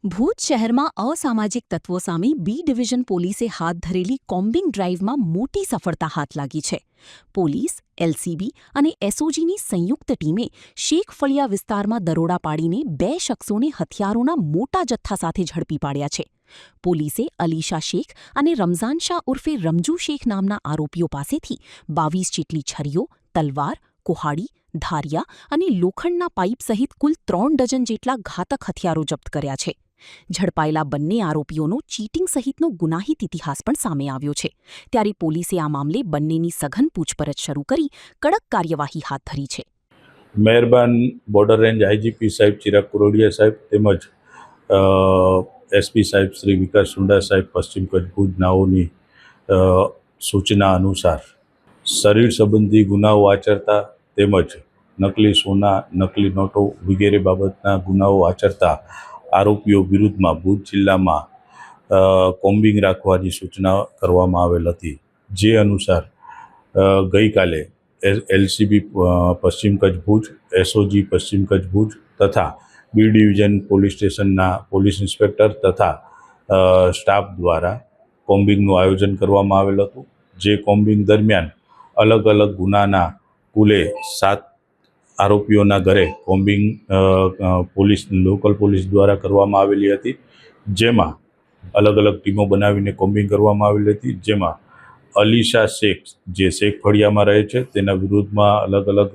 ભુજ શહેરમાં અસામાજિક તત્વો સામે બી ડિવિઝન પોલીસે હાથ ધરેલી કોમ્બિંગ ડ્રાઇવમાં મોટી સફળતા હાથ લાગી છે. પોલીસ, એલસીબી અને એસઓજીની સંયુક્ત ટીમે શેખ ફળિયા વિસ્તારમાં દરોડા પાડીને 2 શખ્સોને હથિયારોના મોટા જથ્થા સાથે ઝડપી પાડ્યા છે. પોલીસે અલીશા શેખ અને રમઝાન શાહ ઉર્ફે રમજુ શેખ નામના આરોપીઓ પાસેથી 22 જેટલી છરીઓ, તલવાર, કુહાડી, ધારિયા અને લોખંડના પાઇપ સહિત કુલ 3 ડઝન જેટલા ઘાતક હથિયારો જપ્ત કર્યા છે. ઝડપાયેલા બંને આરોપીઓનો ચીટિંગ સહિતનો ગુનાહિત ઇતિહાસ પણ સામે આવ્યો છે. ત્યારે પોલીસે આ મામલે બંનેની સઘન પૂછપરછ શરૂ કરી કડક કાર્યવાહી હાથ ધરી છે. મહેરબાન બોર્ડર રેન્જ આઈજીપી સાહેબ ચિરાગ કુરોડિયા સાહેબ તેમજ એસપી સાહેબ શ્રી વિકાસ સુંડા સાહેબ પશ્ચિમ કચ્છ ભુજ નાઓની સૂચના અનુસાર શરીર સંબંધી ગુનાઓ આચરતા તેમજ નકલી સોના, નકલી નોટો વગેરે બાબતના ગુનાઓ આચરતા આરોપીઓ વિરુદ્ધમાં ભુજ જિલ્લામાં કોમ્બિંગ રાખવાની સૂચના કરવામાં આવેલ હતી. જે અનુસાર ગઈકાલે એલસીબી પશ્ચિમ કચ્છ ભુજ, એસઓજી પશ્ચિમ કચ્છ ભુજ તથા બી ડિવિઝન પોલીસ સ્ટેશનના પોલીસ ઇન્સ્પેક્ટર તથા સ્ટાફ દ્વારા કોમ્બિંગનું આયોજન કરવામાં આવેલ હતું. જે કોમ્બિંગ દરમિયાન અલગ અલગ ગુનાના કુલે 7 આરોપીઓના ઘરે કોમ્બિંગ લોકલ પોલીસ દ્વારા કરવામાં આવેલી હતી. જેમાં અલગ અલગ ટીમો બનાવીને કોમ્બિંગ કરવામાં આવેલી હતી. જેમાં અલીશા શેખ, જે શેખ ફળિયામાં રહે છે, તેના વિરુદ્ધમાં અલગ અલગ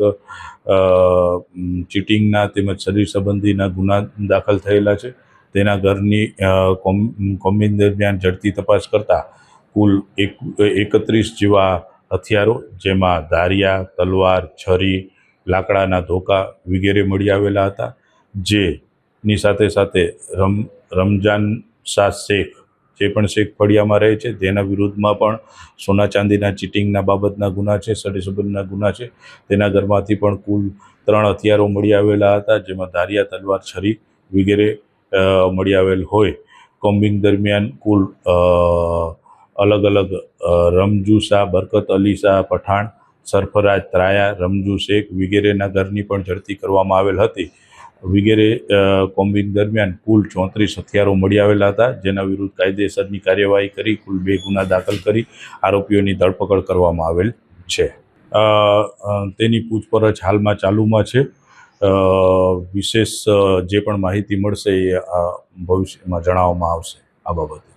ચીટિંગના તેમજ શરીર સંબંધીના ગુના દાખલ થયેલા છે. તેના ઘરની કોમ્બિંગ દરમિયાન ઝડપી તપાસ કરતા કુલ 31 જેવા હથિયારો, જેમાં ધારિયા, તલવાર, છરી, લાકડાના ધોકા વગેરે મળી આવેલા હતા. જેની સાથે સાથે રમજાન શાહ શેખ, જે પણ શેખ ફળિયામાં રહે છે, તેના વિરુદ્ધમાં પણ સોના ચાંદીના ચીટિંગના બાબતના ગુના છે, શરીર સંબંધના ગુના છે. તેના ઘરમાંથી પણ કુલ 3 હથિયારો મળી આવેલા હતા, જેમાં ધારિયા, તલવાર, છરી વગેરે મળી આવેલ હોય. કોમ્બિંગ દરમિયાન કુલ અલગ અલગ રમજુ શાહ, બરકત અલી શાહ પઠાણ, સરફરાજ ત્રાયા, રમજુ શેખ વગેરેના ઘરની પણ ઝડપી કરવામાં આવેલ હતી. વગેરે કોમ્બિંગ દરમિયાન કુલ 34 હથિયારો મળી આવેલા હતા, જેના વિરુદ્ધ કાયદેસરની કાર્યવાહી કરી કુલ 2 ગુના દાખલ કરી આરોપીઓની ધરપકડ કરવામાં આવેલ છે. તેની પૂછપરછ હાલમાં ચાલુમાં છે. વિશેષ જે પણ માહિતી મળશે એ ભવિષ્યમાં જણાવવામાં આવશે આ બાબતે.